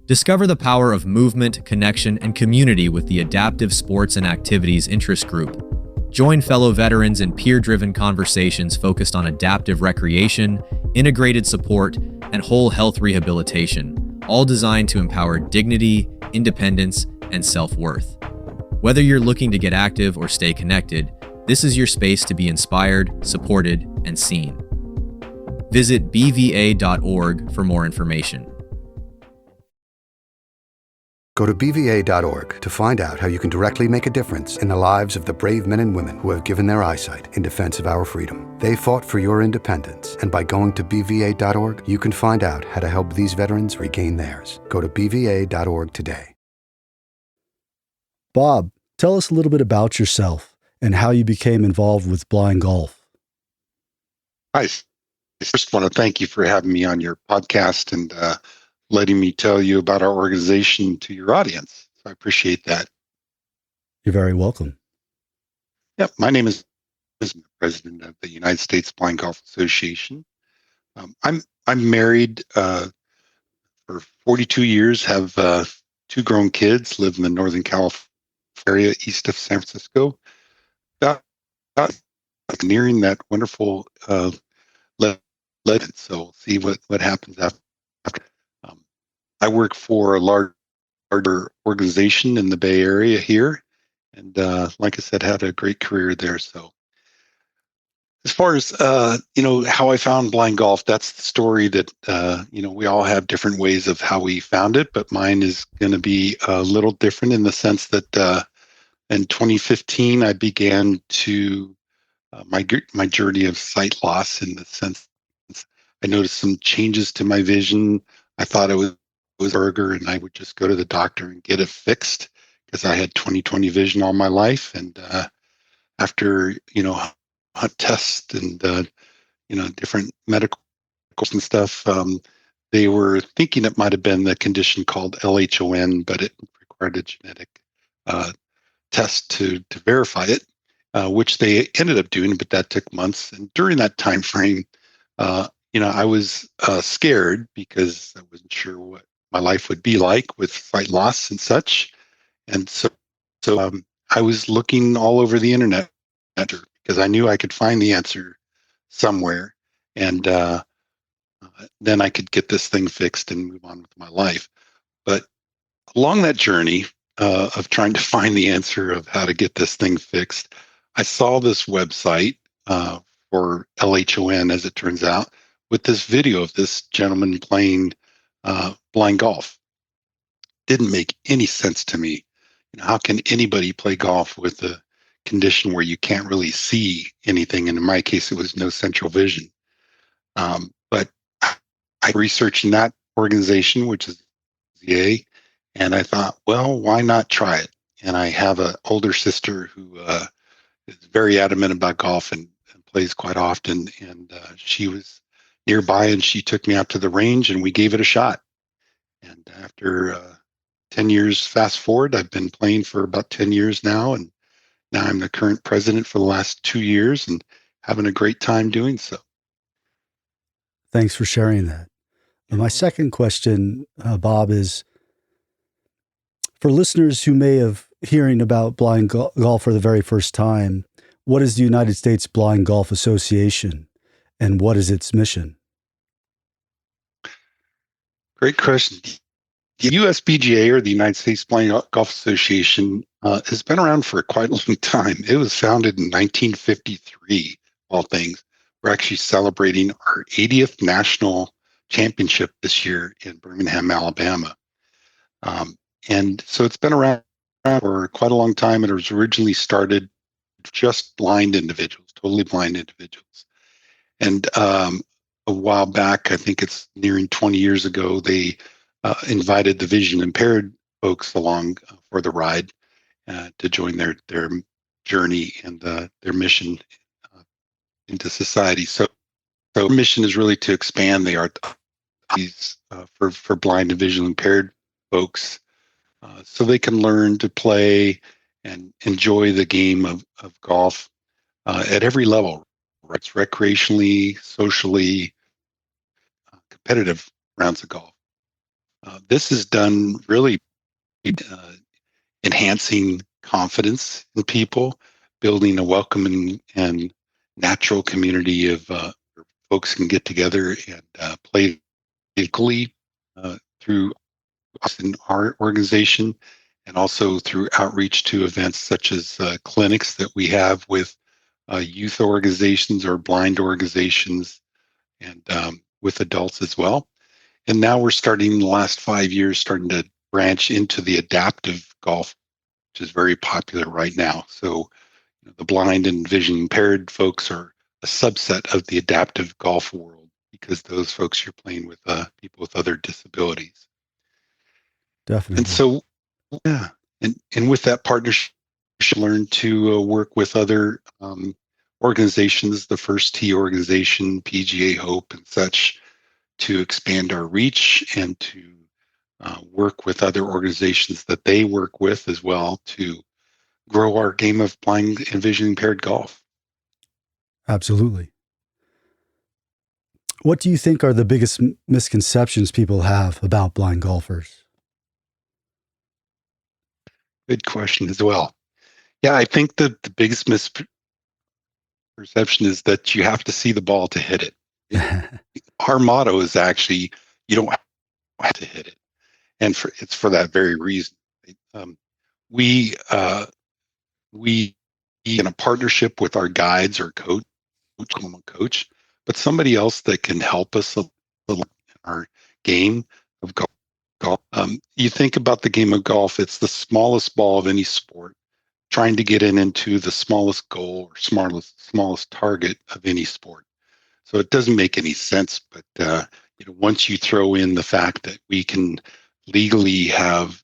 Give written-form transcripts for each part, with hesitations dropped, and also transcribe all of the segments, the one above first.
Discover the power of movement, connection, and community with the Adaptive Sports and Activities Interest Group. Join fellow veterans in peer-driven conversations focused on adaptive recreation, integrated support, and whole health rehabilitation, all designed to empower dignity, independence, and self-worth. Whether you're looking to get active or stay connected, this is your space to be inspired, supported, and seen. Visit bva.org for more information. Go to BVA.org to find out how you can directly make a difference in the lives of the brave men and women who have given their eyesight in defense of our freedom. They fought for your independence, and by going to BVA.org, you can find out how to help these veterans regain theirs. Go to BVA.org today. Bob, tell us a little bit about yourself and how you became involved with blind golf. Hi. I first want to thank you for having me on your podcast and letting me tell you about our organization to your audience. So I appreciate that. You're very welcome. Yep, my name is President of the United States Blind Golf Association. I'm married for 42 years, have 2 grown kids, live in the Northern California area east of San Francisco. About nearing that wonderful legend. So we'll see what happens after. I work for a larger organization in the Bay Area here, and like I said, had a great career there. So as far as how I found blind golf, that's the story that we all have different ways of how we found it, but mine is going to be a little different in the sense that in 2015 I began to my journey of sight loss, in the sense I noticed some changes to my vision. I thought it was Burger, and I would just go to the doctor and get it fixed because I had 20/20 vision all my life. And after tests and different medicals and stuff, they were thinking it might have been the condition called LHON, but it required a genetic test to verify it, which they ended up doing, but that took months. And during that time frame, I was scared because I wasn't sure what my life would be like with sight loss and such. And so I was looking all over the internet because I knew I could find the answer somewhere. And then I could get this thing fixed and move on with my life. But along that journey of trying to find the answer of how to get this thing fixed, I saw this website for LHON, as it turns out, with this video of this gentleman playing blind golf. Didn't make any sense to me. How can anybody play golf with a condition where you can't really see anything? And in my case, it was no central vision. But I researched in that organization, which is ZA, and I thought, well, why not try it? And I have an older sister who is very adamant about golf and plays quite often. And she was nearby, and she took me out to the range, and we gave it a shot. And after 10 years, fast forward, I've been playing for about 10 years now, and now I'm the current president for the last 2 years and having a great time doing so. Thanks for sharing that. My second question, Bob, is for listeners who may have hearing about blind golf for the very first time, what is the United States Blind Golf Association, and what is its mission? Great question. The USBGA, or the United States Blind Golf Association, has been around for quite a long time. It was founded in 1953, all things. We're actually celebrating our 80th national championship this year in Birmingham, Alabama. And so it's been around for quite a long time. It was originally started just blind individuals, totally blind individuals. And a while back, I think it's nearing 20 years ago, they invited the vision impaired folks along for the ride to join their journey and their mission into society. So our mission is really to expand the art for blind and visually impaired folks, so they can learn to play and enjoy the game of golf at every level. It's recreationally, socially, competitive rounds of golf. This is done really enhancing confidence in people, building a welcoming and natural community of where folks can get together and play equally through us in our organization, and also through outreach to events such as clinics that we have with youth organizations or blind organizations, and with adults as well. And now we're starting in the last 5 years, starting to branch into the adaptive golf, which is very popular right now. So the blind and vision impaired folks are a subset of the adaptive golf world, because those folks you're playing with people with other disabilities. And Definitely. so, yeah, and with that partnership, learn to work with other organizations, the First Tee organization, PGA Hope, and such, to expand our reach and to work with other organizations that they work with as well to grow our game of blind and vision impaired golf. Absolutely. What do you think are the biggest misconceptions people have about blind golfers? Good question as well. Yeah, I think that the biggest misperception is that you have to see the ball to hit it. Our motto is actually, you don't have to hit it. And it's for that very reason. Um, we, we, in a partnership with our guides or coach, but somebody else that can help us a little in our game of golf. You think about the game of golf, it's the smallest ball of any sport, trying to get into the smallest goal or smallest target of any sport. So it doesn't make any sense. But once you throw in the fact that we can legally have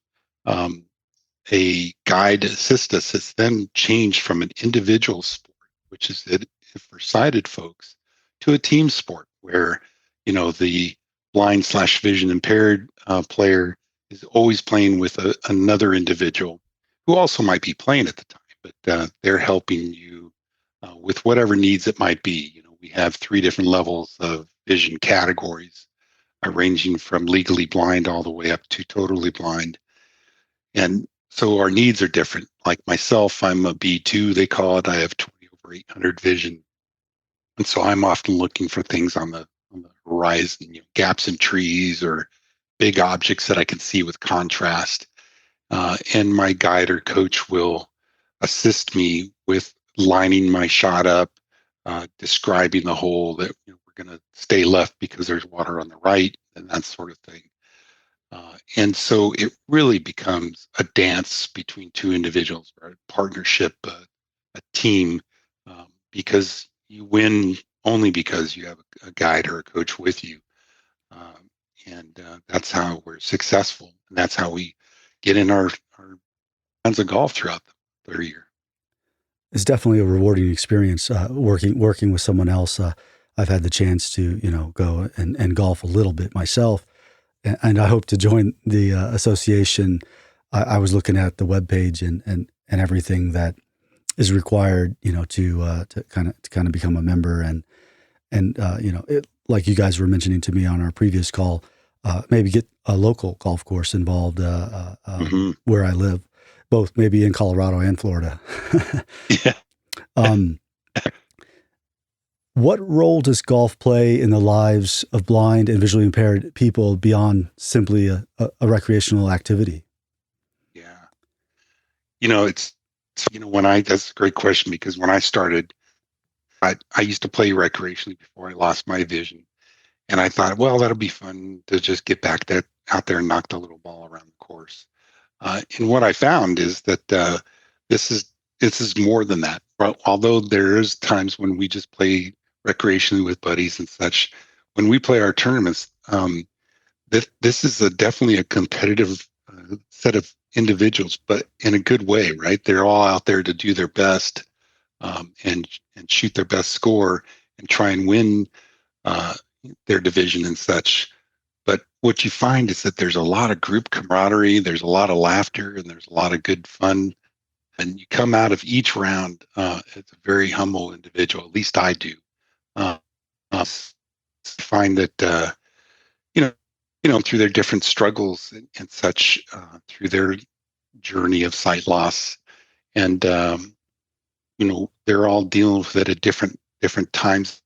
a guide assist us, it's then changed from an individual sport, which is it for sighted folks, to a team sport where the blind/vision impaired player is always playing with another individual who also might be playing at the time, but they're helping you with whatever needs it might be. We have 3 different levels of vision categories, ranging from legally blind all the way up to totally blind. And so our needs are different. Like myself, I'm a B2, they call it. I have 20/800 vision. And so I'm often looking for things on the horizon, gaps in trees or big objects that I can see with contrast. And my guide or coach will assist me with lining my shot up, describing the hole that we're going to stay left because there's water on the right, and that sort of thing. And so it really becomes a dance between 2 individuals, or a partnership, a team, because you win only because you have a guide or a coach with you. And that's how we're successful. And that's how we get in our rounds of golf throughout the year. It's definitely a rewarding experience working with someone else. I've had the chance to go and golf a little bit myself, and I hope to join the association. I was looking at the webpage and everything that is required, to kind of become a member, and like you guys were mentioning to me on our previous call, maybe get a local golf course involved where I live, both maybe in Colorado and Florida. Yeah. What role does golf play in the lives of blind and visually impaired people beyond simply a recreational activity? Yeah. That's a great question, because when I started, I used to play recreationally before I lost my vision. And I thought, well, that'll be fun to just get back out there and knock the little ball around the course. And what I found is that this is more than that. Although there is times when we just play recreationally with buddies and such, when we play our tournaments, this is definitely a competitive set of individuals, but in a good way, right? They're all out there to do their best, and shoot their best score and try and win their division and such. But what you find is that there's a lot of group camaraderie, there's a lot of laughter, and there's a lot of good fun. And you come out of each round as a very humble individual. At least I do. Find that through their different struggles and such, through their journey of sight loss. And, they're all dealing with it at different times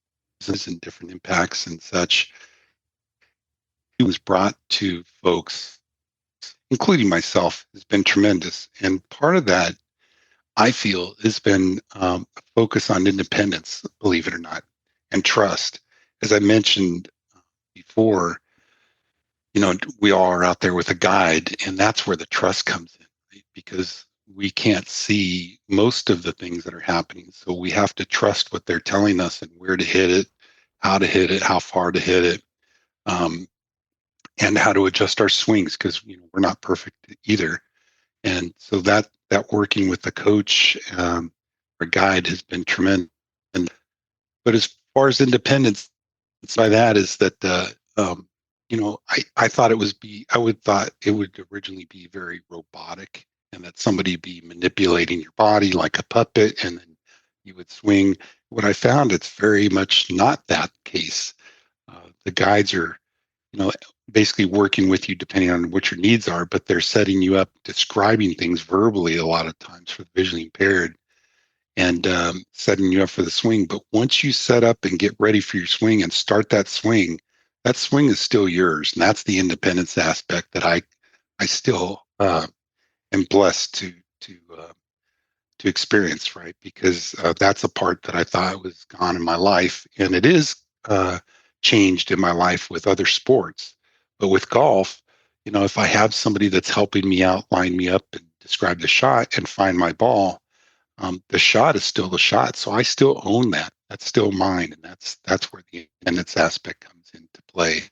and different impacts and such. It was brought to folks, including myself, has been tremendous. And part of that, I feel, has been a focus on independence, believe it or not, and trust. As I mentioned before, we all are out there with a guide, and that's where the trust comes in, right? Because we can't see most of the things that are happening. So we have to trust what they're telling us and where to hit it, how to hit it, how far to hit it, and how to adjust our swings, because we're not perfect either. And so that working with the coach or guide has been tremendous. But as far as independence, by that is that I thought it would originally be very robotic, and that somebody be manipulating your body like a puppet, and then you would swing. What I found, it's very much not that case. The guides are, basically working with you depending on what your needs are, but they're setting you up, describing things verbally a lot of times for the visually impaired, and setting you up for the swing. But once you set up and get ready for your swing and start that swing is still yours. And that's the independence aspect that I still am blessed to experience, right? Because that's a part that I thought was gone in my life, and it is changed in my life with other sports. But with golf, if I have somebody that's helping me out, line me up and describe the shot and find my ball, the shot is still the shot. So I still own that. That's still mine. And that's where the independence aspect comes into play.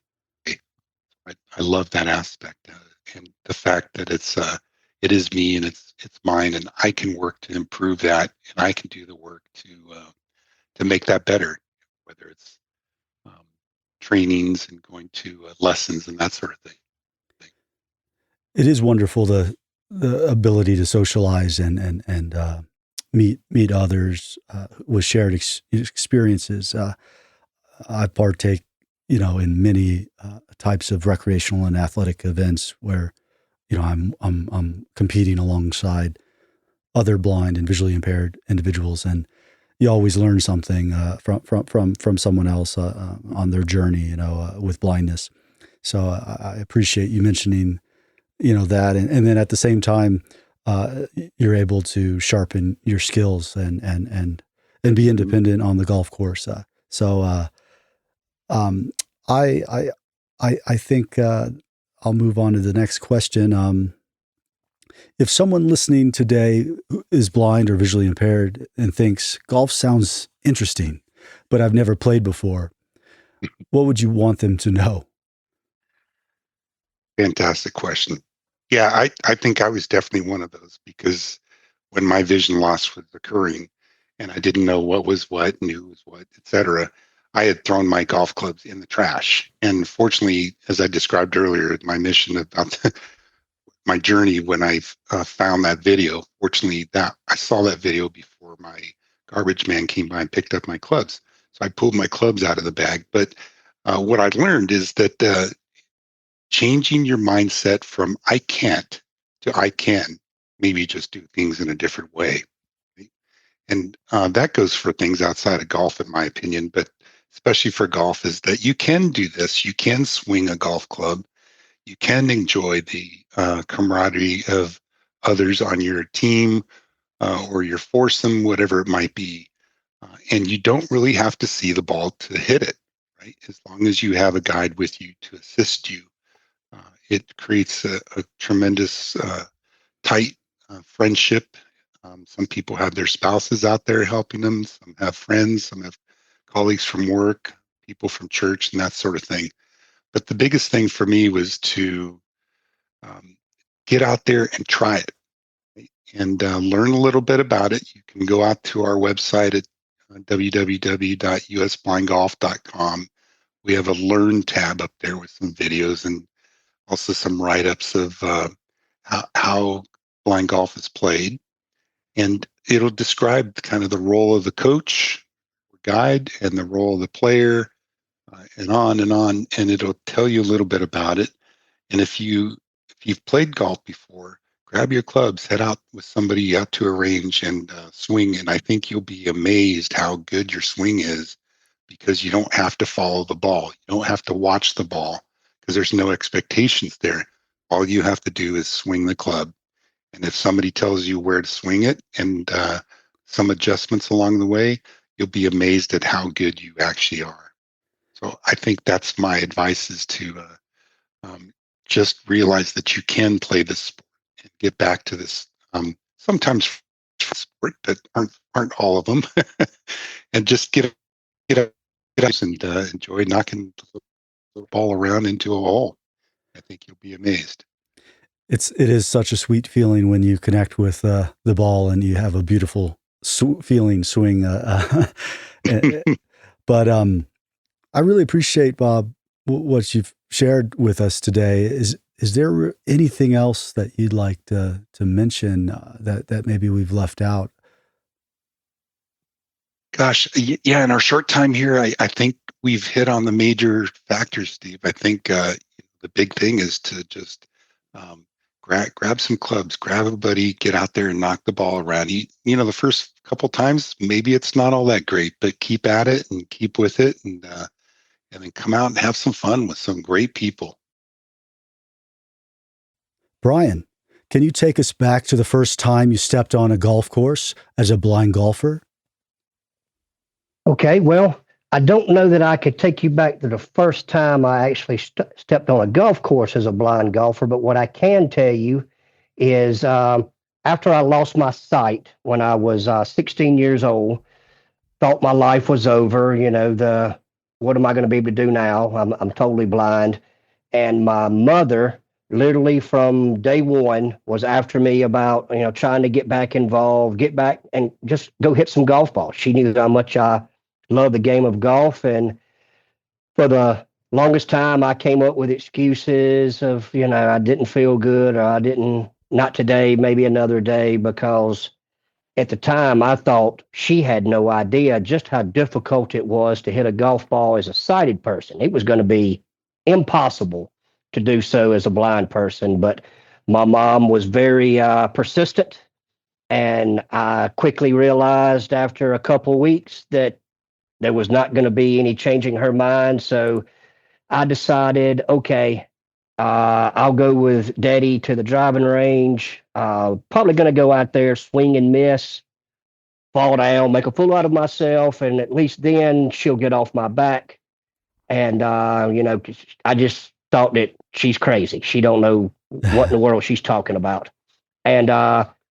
I love that aspect of it. And the fact that it is me and it's mine, and I can work to improve that, and I can do the work to make that better, whether it's trainings and going to lessons and that sort of thing. It is wonderful, the ability to socialize and meet others with shared experiences. I partake, in many types of recreational and athletic events where, I'm competing alongside other blind and visually impaired individuals, and you always learn something from someone else on their journey, with blindness. So I appreciate you mentioning, that, and then at the same time, you're able to sharpen your skills and be independent on the golf course. I think I'll move on to the next question. If someone listening today is blind or visually impaired and thinks golf sounds interesting, but I've never played before, what would you want them to know? Fantastic question. Yeah, I think I was definitely one of those, because when my vision loss was occurring and I didn't know what was what, knew was what, etc., I had thrown my golf clubs in the trash. And fortunately, as I described earlier, my mission about my journey when I found that video, fortunately, that I saw that video before my garbage man came by and picked up my clubs. So I pulled my clubs out of the bag. But what I learned is that changing your mindset from I can't to I can, maybe just do things in a different way. And that goes for things outside of golf, in my opinion, but especially for golf, is that you can do this. You can swing a golf club. You can enjoy the camaraderie of others on your team or your foursome, whatever it might be. And you don't really have to see the ball to hit it, right? As long as you have a guide with you to assist you, it creates a tremendous tight friendship. Some people have their spouses out there helping them. Some have friends. Some have colleagues from work, people from church, and that sort of thing. But the biggest thing for me was to get out there and try it, right? And learn a little bit about it. You can go out to our website at www.usblindgolf.com. We have a Learn tab up there with some videos and also some write-ups of how blind golf is played. And it'll describe kind of the role of the coach or guide and the role of the player and on and on. And it'll tell you a little bit about it. And if you've played golf before, grab your clubs, head out with somebody out to a range and swing. And I think you'll be amazed how good your swing is, because you don't have to follow the ball. You don't have to watch the ball because there's no expectations there. All you have to do is swing the club. And if somebody tells you where to swing it and some adjustments along the way, you'll be amazed at how good you actually are. So I think that's my advice, is to just realize that you can play this sport and get back to this sometimes sport that aren't all of them, and just get out and enjoy knocking the ball around into a hole. I think you'll be amazed. It is such a sweet feeling when you connect with the ball and you have a beautiful feeling swing. But I really appreciate, Bob, what you've shared with us today. Is there anything else that you'd like to mention that maybe we've left out? Gosh, yeah. In our short time here, I think we've hit on the major factors, Steve. I think the big thing is to just grab some clubs, grab a buddy, get out there and knock the ball around. The first couple times, maybe it's not all that great, but keep at it and keep with it, and then come out and have some fun with some great people. Brian, can you take us back to the first time you stepped on a golf course as a blind golfer? Okay, well, I don't know that I could take you back to the first time I actually stepped on a golf course as a blind golfer, but what I can tell you is after I lost my sight when I was 16 years old, thought my life was over, what am I going to be able to do now? I'm totally blind. And my mother, literally from day one, was after me about, trying to get back involved, get back and just go hit some golf balls. She knew how much I love the game of golf. And for the longest time, I came up with excuses of, I didn't feel good, or not today, maybe another day, because at the time I thought she had no idea just how difficult it was to hit a golf ball as a sighted person. It was going to be impossible to do so as a blind person. But my mom was very persistent. And I quickly realized after a couple of weeks that there was not going to be any changing her mind. So I decided, okay, I'll go with Daddy to the driving range. Probably going to go out there, swing and miss, fall down, make a fool out of myself, and at least then she'll get off my back. And I just thought that she's crazy. She don't know what in the world she's talking about. And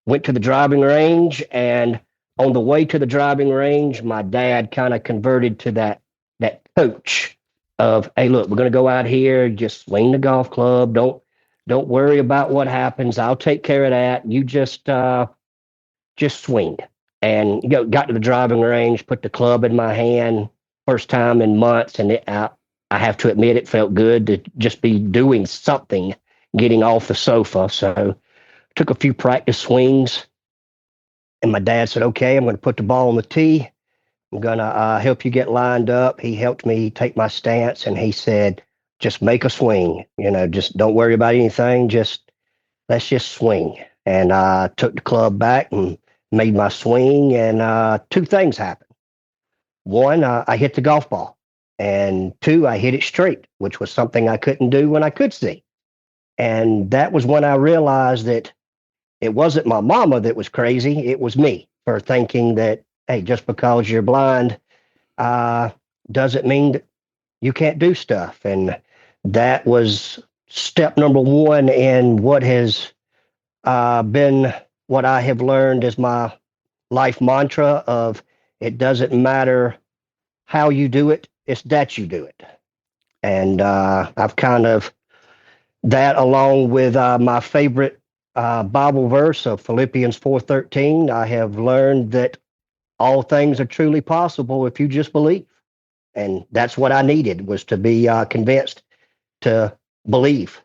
went to the driving range, and on the way to the driving range, my dad kind of converted to that coach of, hey, look, we're going to go out here, just swing the golf club. Don't worry about what happens. I'll take care of that. You just swing. And got to the driving range, put the club in my hand, first time in months, and I have to admit it felt good to just be doing something, getting off the sofa. So took a few practice swings, and my dad said, okay, I'm going to put the ball on the tee. I'm going to help you get lined up. He helped me take my stance, and he said, just make a swing. Just don't worry about anything. Let's just swing. And I took the club back and made my swing, and two things happened. One, I hit the golf ball, and two, I hit it straight, which was something I couldn't do when I could see. And that was when I realized that it wasn't my mama that was crazy. It was me for thinking that, hey, just because you're blind doesn't mean that you can't do stuff. And that was step number one in what has been what I have learned as my life mantra of, it doesn't matter how you do it, it's that you do it. And I've kind of, that along with my favorite Bible verse of Philippians 4:13, I have learned that all things are truly possible if you just believe. And that's what I needed, was to be convinced to believe.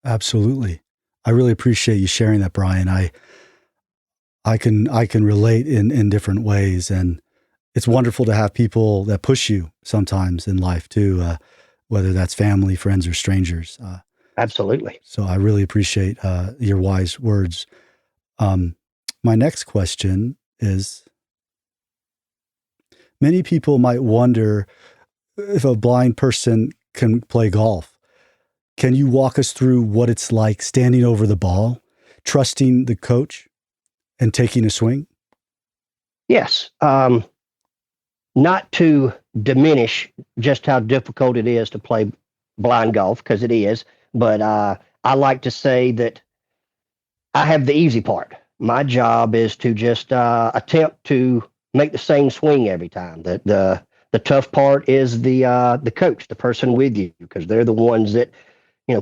Absolutely. I really appreciate you sharing that, Brian. I can relate in different ways, and it's wonderful to have people that push you sometimes in life too, whether that's family, friends, or strangers. Absolutely. So I really appreciate your wise words. My next question is, many people might wonder if a blind person can play golf. Can you walk us through what it's like standing over the ball, trusting the coach, and taking a swing? Yes. Not to diminish just how difficult it is to play blind golf, because it is, but I like to say that I have the easy part. My job is to just attempt to make the same swing every time. The tough part is the coach, the person with you, because they're the ones that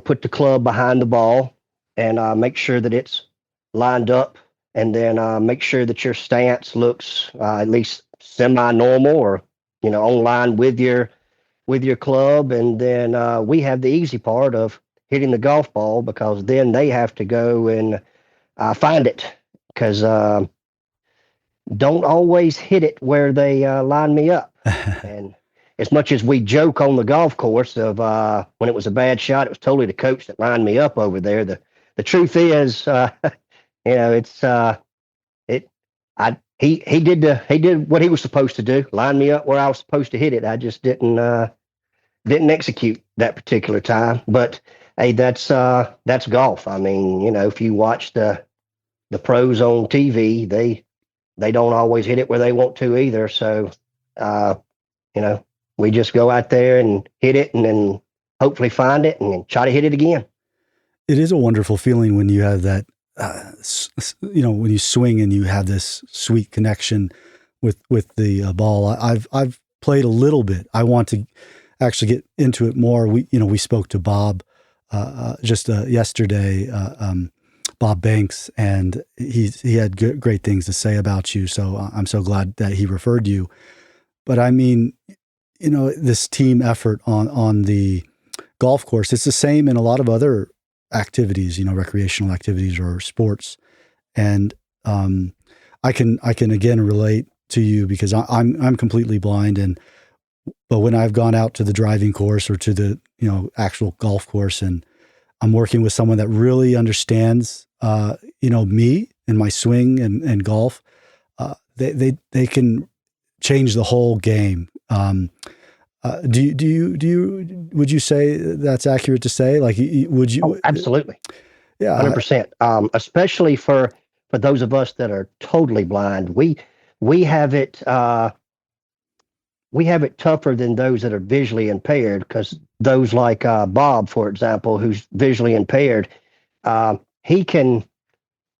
put the club behind the ball and make sure that it's lined up, and then make sure that your stance looks at least semi-normal, or on line with your club. And then we have the easy part of hitting the golf ball, because then they have to go and find it, because don't always hit it where they line me up. And as much as we joke on the golf course of when it was a bad shot, it was totally the coach that lined me up over there. The truth is, it's he did what he was supposed to do, line me up where I was supposed to hit it. I just didn't execute that particular time. But hey, that's golf. I mean, if you watch the pros on TV, they don't always hit it where they want to either. So we just go out there and hit it, and then hopefully find it and then try to hit it again. It is a wonderful feeling when you have that, when you swing and you have this sweet connection with the ball. I've played a little bit. I want to actually get into it more. We spoke to Bob just yesterday, Bob Banks, and he had great things to say about you. So I'm so glad that he referred you. But I mean, this team effort on the golf course, it's the same in a lot of other activities, recreational activities or sports. And I can again relate to you, because I'm completely blind, but when I've gone out to the driving course or to the actual golf course, and I'm working with someone that really understands me and my swing and golf, they can change the whole game. Would you say that's accurate to say? Like, would you? Oh, absolutely. Yeah. 100%. Especially for those of us that are totally blind, we have it tougher than those that are visually impaired, because those like Bob, for example, who's visually impaired, he can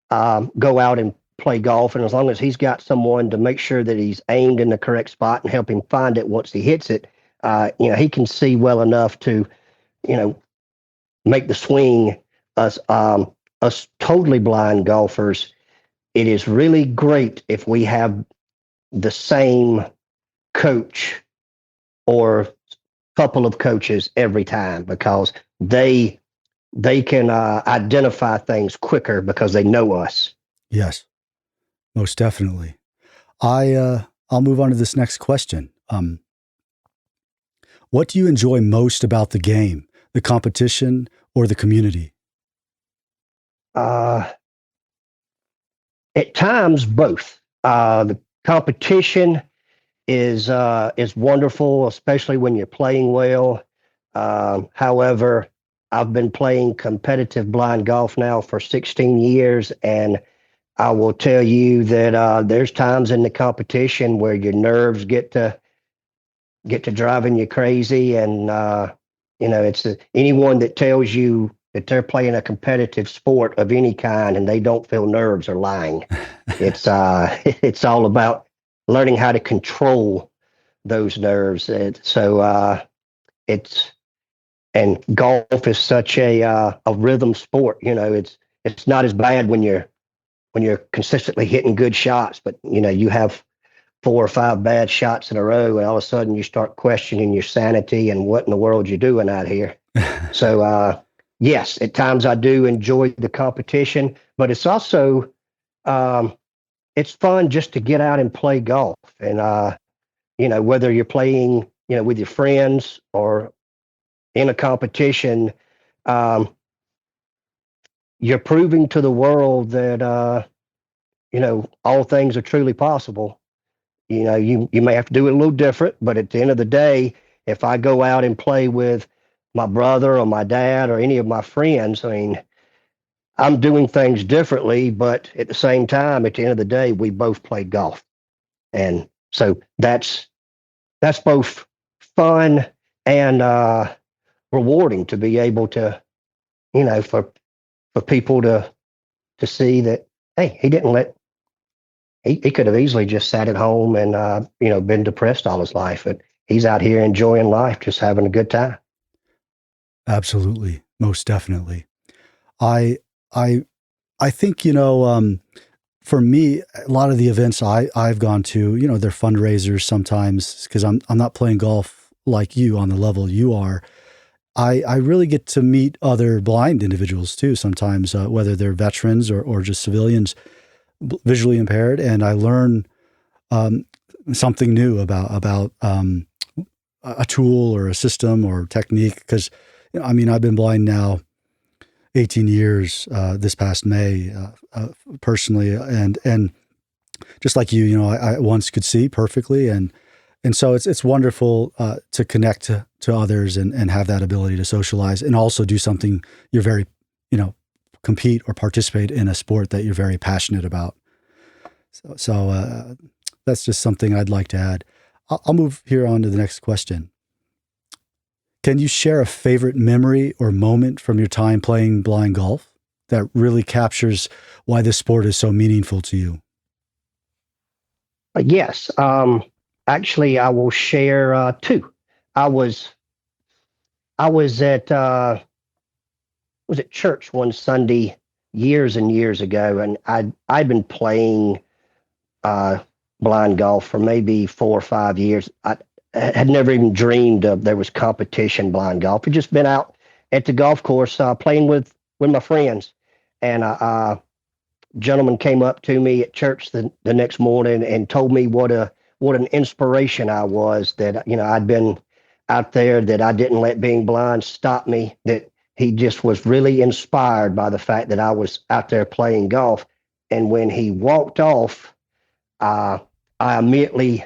go out and play golf, and as long as he's got someone to make sure that he's aimed in the correct spot and help him find it once he hits it, he can see well enough to, make the swing. Us totally blind golfers, it is really great if we have the same coach or couple of coaches every time, because they can identify things quicker because they know us. Yes, most definitely. I'll move on to this next question. What do you enjoy most about the game, the competition, or the community? At times, both. The competition is wonderful, especially when you're playing well. However, I've been playing competitive blind golf now for 16 years, and I will tell you that there's times in the competition where your nerves get to driving you crazy, and it's anyone that tells you that they're playing a competitive sport of any kind and they don't feel nerves are lying. It's all about learning how to control those nerves. And golf is such a rhythm sport. It's not as bad when you're consistently hitting good shots, but you have 4 or 5 bad shots in a row, and all of a sudden you start questioning your sanity and what in the world you're doing out here. So yes, at times I do enjoy the competition, but it's also it's fun just to get out and play golf. And whether you're playing with your friends or in a competition, you're proving to the world that, all things are truly possible. You may have to do it a little different, but at the end of the day, if I go out and play with my brother or my dad or any of my friends, I mean, I'm doing things differently, but at the same time, at the end of the day, we both played golf. And so that's both fun and rewarding to be able to, for people to see that, hey, he could have easily just sat at home and been depressed all his life, but he's out here enjoying life, just having a good time. Absolutely, most definitely. I think for me, a lot of the events I've gone to, they're fundraisers sometimes because I'm not playing golf like you on the level you are. I really get to meet other blind individuals too, sometimes, whether they're veterans or just civilians, visually impaired, and I learn something new about a tool or a system or technique. Because I've been blind now 18 years this past May, personally, and just like you, I once could see perfectly, and so it's wonderful to connect to others and have that ability to socialize and also do something you're very, compete or participate in a sport that you're very passionate about. So that's just something I'd like to add. I'll move here on to the next question. Can you share a favorite memory or moment from your time playing blind golf that really captures why this sport is so meaningful to you? Yes. Actually, I will share two. I was at church one Sunday years and years ago, and I'd been playing blind golf for maybe 4 or 5 years. I had never even dreamed of there was competition blind golf. I'd just been out at the golf course playing with my friends, and a gentleman came up to me at church the next morning and told me what an inspiration I was, that I'd been out there, that I didn't let being blind stop me, that he just was really inspired by the fact that I was out there playing golf. And when he walked off, I immediately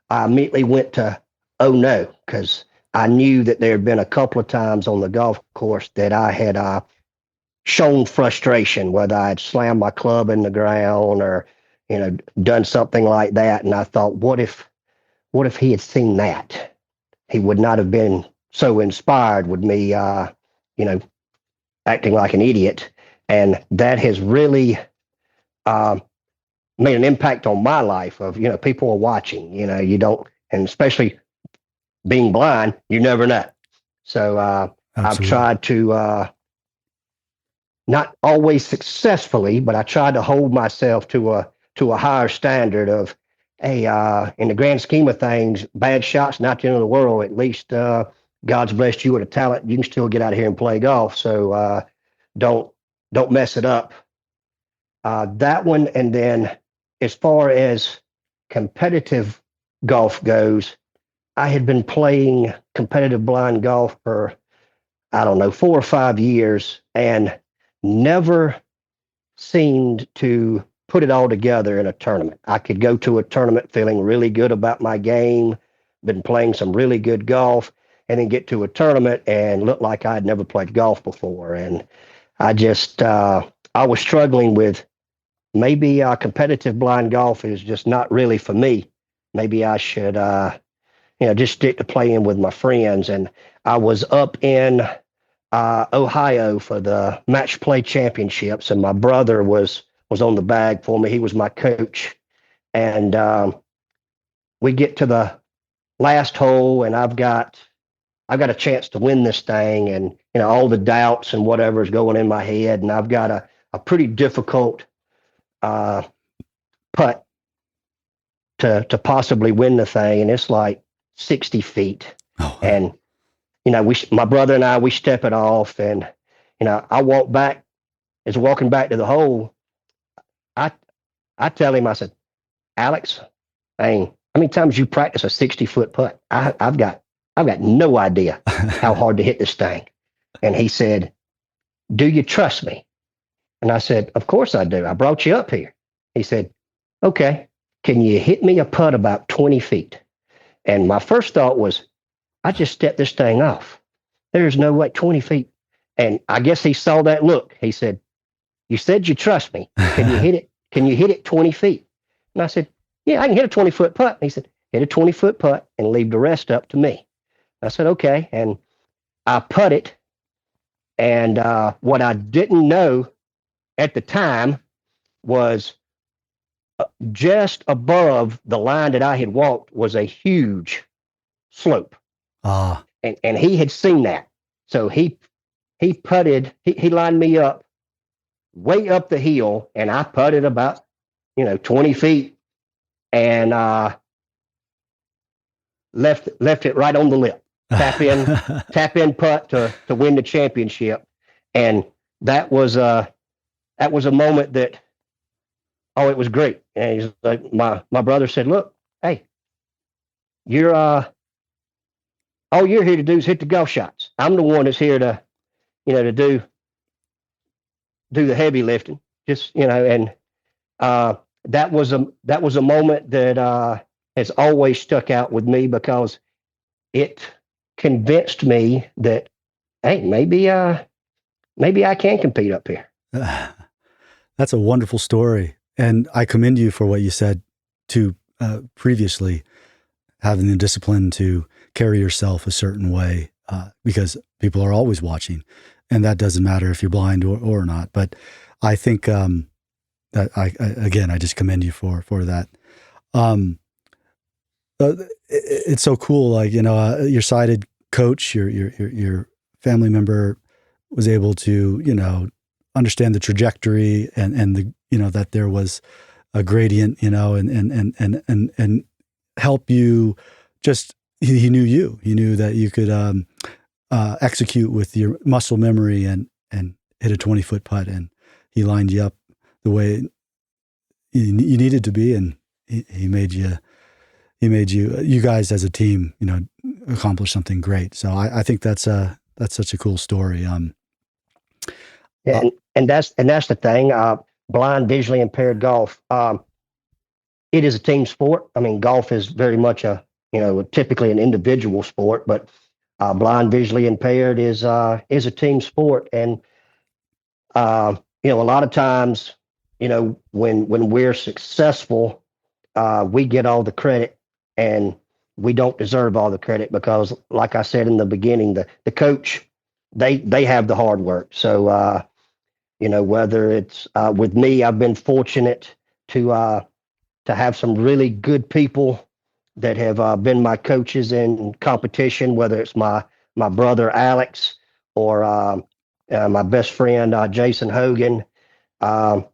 went to, oh no, because I knew that there had been a couple of times on the golf course that I had shown frustration, whether I had slammed my club in the ground or done something like that. And I thought, what if he had seen that? He would not have been so inspired with me, acting like an idiot. And that has really made an impact on my life of, people are watching, you don't, and especially being blind, you never know. So I've tried to, not always successfully, but I tried to hold myself to a higher standard of, hey, in the grand scheme of things, bad shots, not the end of the world. At least God's blessed you with a talent. You can still get out here and play golf. So don't mess it up. That one. And then as far as competitive golf goes, I had been playing competitive blind golf for, 4 or 5 years and never seemed to put it all together in a tournament. I could go to a tournament feeling really good about my game, been playing some really good golf, and then get to a tournament and look like I'd never played golf before. And I just, I was struggling with, maybe competitive blind golf is just not really for me. Maybe I should, just stick to playing with my friends. And I was up in Ohio for the match play championships, and my brother was on the bag for me. He was my coach, and we get to the last hole, and I've got a chance to win this thing, and all the doubts and whatever is going in my head, and I've got a pretty difficult putt to possibly win the thing, and it's like 60 feet. Oh. And my brother and I, we step it off, and I walk back. As walking back to the hole, I tell him, I said, Alex, how many times you practice a 60-foot putt? I've got no idea how hard to hit this thing. And he said, do you trust me? And I said, of course I do. I brought you up here. He said, okay, can you hit me a putt about 20 feet? And my first thought was, I just stepped this thing off. There's no way, 20 feet. And I guess he saw that look. He said, you said you trust me. Can you hit it? Can you hit it 20 feet? And I said, yeah, I can hit a 20-foot putt. And he said, hit a 20-foot putt and leave the rest up to me. I said, okay. And I putted. And what I didn't know at the time was just above the line that I had walked was a huge slope. And he had seen that. So he putted, he lined me up way up the hill, and I putted about, 20 feet and left it right on the lip. Tap in putt to win the championship. And that was a moment that, it was great. And he's like, my brother said, look, hey, you're all you're here to do is hit the golf shots. I'm the one that's here to, to do the heavy lifting. Just, and that was a moment that has always stuck out with me because it convinced me that, hey, maybe I can compete up here. That's a wonderful story. And I commend you for what you said to previously, having the discipline to carry yourself a certain way, because people are always watching, and that doesn't matter if you're blind or not. But I think that I just commend you for that. It's so cool. Like, your sighted coach, your family member was able to, understand the trajectory and the, that there was a gradient, and help you. Just, he knew you. He knew that you could execute with your muscle memory and hit a 20-foot putt, and he lined you up the way you needed to be, and he made you. You guys as a team, accomplish something great. So I think that's such a cool story. And that's the thing. Blind, visually impaired golf. It is a team sport. I mean, golf is very much typically an individual sport, but blind, visually impaired is a team sport. And a lot of times, when we're successful, we get all the credit, and we don't deserve all the credit because, like I said in the beginning, the coach, they have the hard work. So, whether it's with me, I've been fortunate to have some really good people that have been my coaches in competition, whether it's my brother Alex or my best friend Jason Hogan, that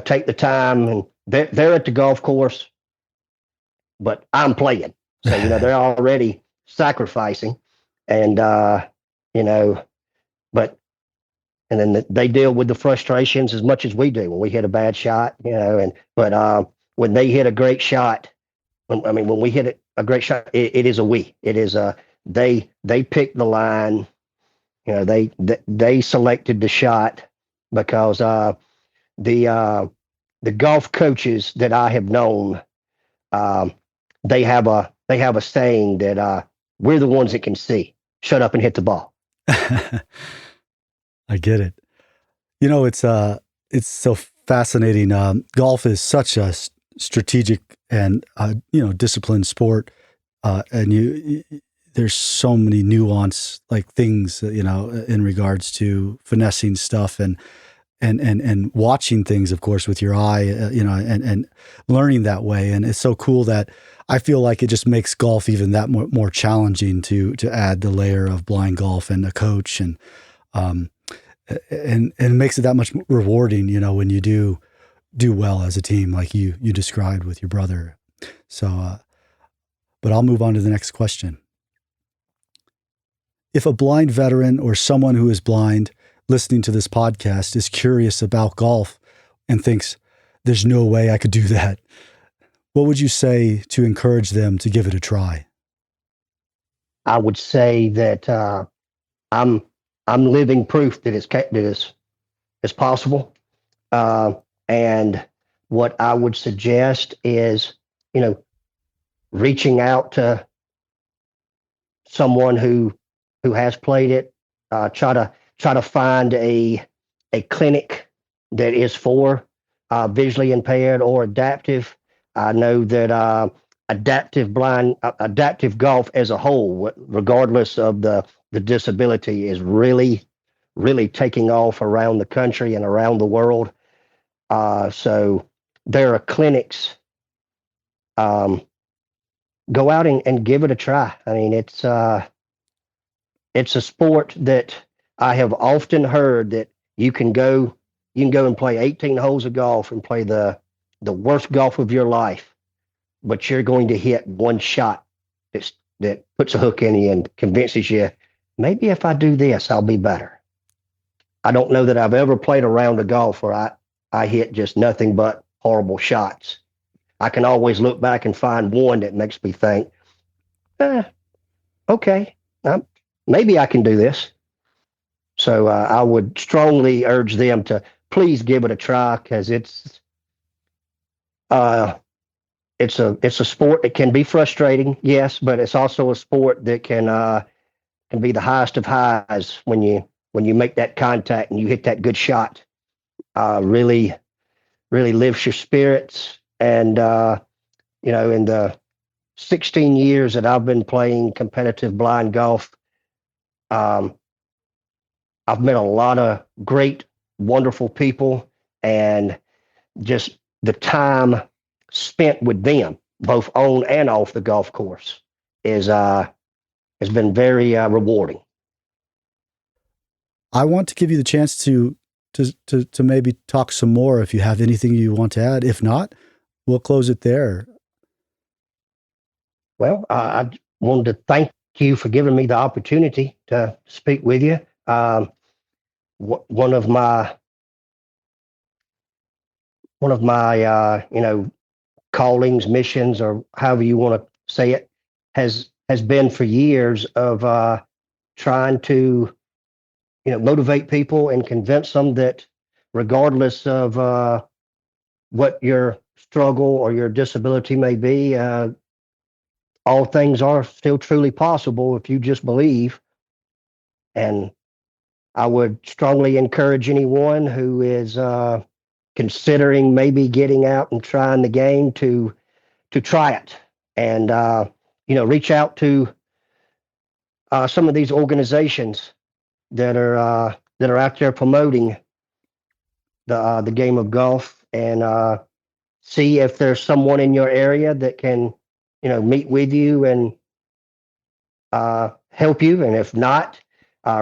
take the time, and they're at the golf course, but I'm playing. So, they're already sacrificing, and but. And then they deal with the frustrations as much as we do when we hit a bad shot, but when they hit a great shot, when we hit a great shot, it is a we. It is they picked the line, they selected the shot because the golf coaches that I have known, they have a saying that we're the ones that can see. Shut up and hit the ball. I get it. It's so fascinating. Golf is such a strategic and disciplined sport, and there's so many nuance things in regards to finessing stuff and watching things, of course, with your eye, and learning that way. And it's so cool that I feel like it just makes golf even that more challenging to add the layer of blind golf and a coach and it makes it that much rewarding, when you do well as a team, like you described with your brother. So, but I'll move on to the next question. If a blind veteran or someone who is blind listening to this podcast is curious about golf and thinks there's no way I could do that, what would you say to encourage them to give it a try? I would say that I'm living proof that it's as possible. And what I would suggest is, reaching out to someone who has played it. Try to find a clinic that is for visually impaired or adaptive. I know that adaptive golf as a whole, regardless of the disability, is really, really taking off around the country and around the world. So there are clinics. Go out and give it a try. I mean, it's a sport that I have often heard that you can go and play 18 holes of golf and play the worst golf of your life, but you're going to hit one shot that puts a hook in you and convinces you, maybe if I do this, I'll be better. I don't know that I've ever played a round of golf where I hit just nothing but horrible shots. I can always look back and find one that makes me think, okay, maybe I can do this. So I would strongly urge them to please give it a try, because it's a sport that can be frustrating, yes, but it's also a sport that can be the highest of highs when you make that contact and you hit that good shot. Really, really lifts your spirits. And in the 16 years that I've been playing competitive blind golf, I've met a lot of great, wonderful people, and just the time spent with them, both on and off the golf course, has been very rewarding. I want to give you the chance to maybe talk some more if you have anything you want to add. If not, we'll close it there. Well, I wanted to thank you for giving me the opportunity to speak with you. One of my callings, missions, or however you want to say it, has been for years of trying to motivate people and convince them that regardless of what your struggle or your disability may be, all things are still truly possible if you just believe. And I would strongly encourage anyone who is considering maybe getting out and trying the game to try it, and reach out to some of these organizations that are out there promoting the game of golf, and see if there's someone in your area that can meet with you and help you. And if not,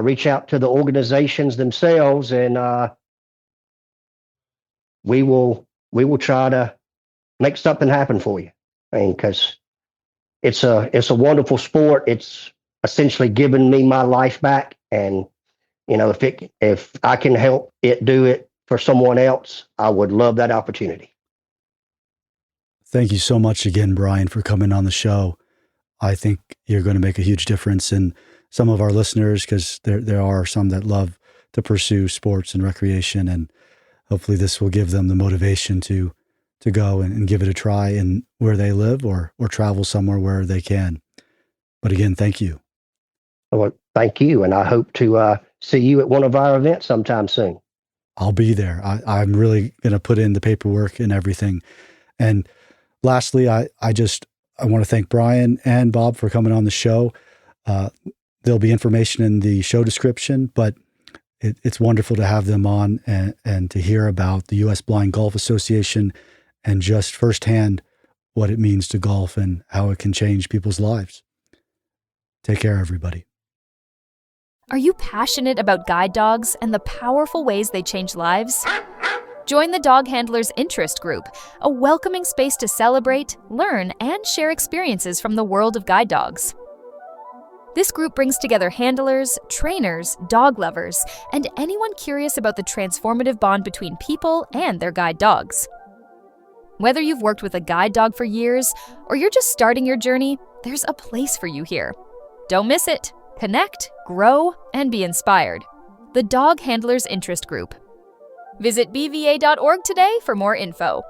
reach out to the organizations themselves, and we will try to make something happen for you. I mean, because it's a wonderful sport. It's essentially given me my life back, and if I can help it do it for someone else, I would love that opportunity. Thank you so much again, Brian, for coming on the show. I think you're going to make a huge difference in some of our listeners, because there are some that love to pursue sports and recreation, and hopefully this will give them the motivation to go and give it a try in where they live, or travel somewhere where they can. But again, thank you. Well, thank you. And I hope to see you at one of our events sometime soon. I'll be there. I'm really going to put in the paperwork and everything. And lastly, I want to thank Brian and Bob for coming on the show. There'll be information in the show description, but it's wonderful to have them on and to hear about the U.S. Blind Golf Association and just firsthand what it means to golf and how it can change people's lives. Take care, everybody. Are you passionate about guide dogs and the powerful ways they change lives? Join the Dog Handlers Interest Group, a welcoming space to celebrate, learn, and share experiences from the world of guide dogs. This group brings together handlers, trainers, dog lovers, and anyone curious about the transformative bond between people and their guide dogs. Whether you've worked with a guide dog for years or you're just starting your journey, there's a place for you here. Don't miss it. Connect, grow, and be inspired. The Dog Handlers Interest Group. Visit bva.org today for more info.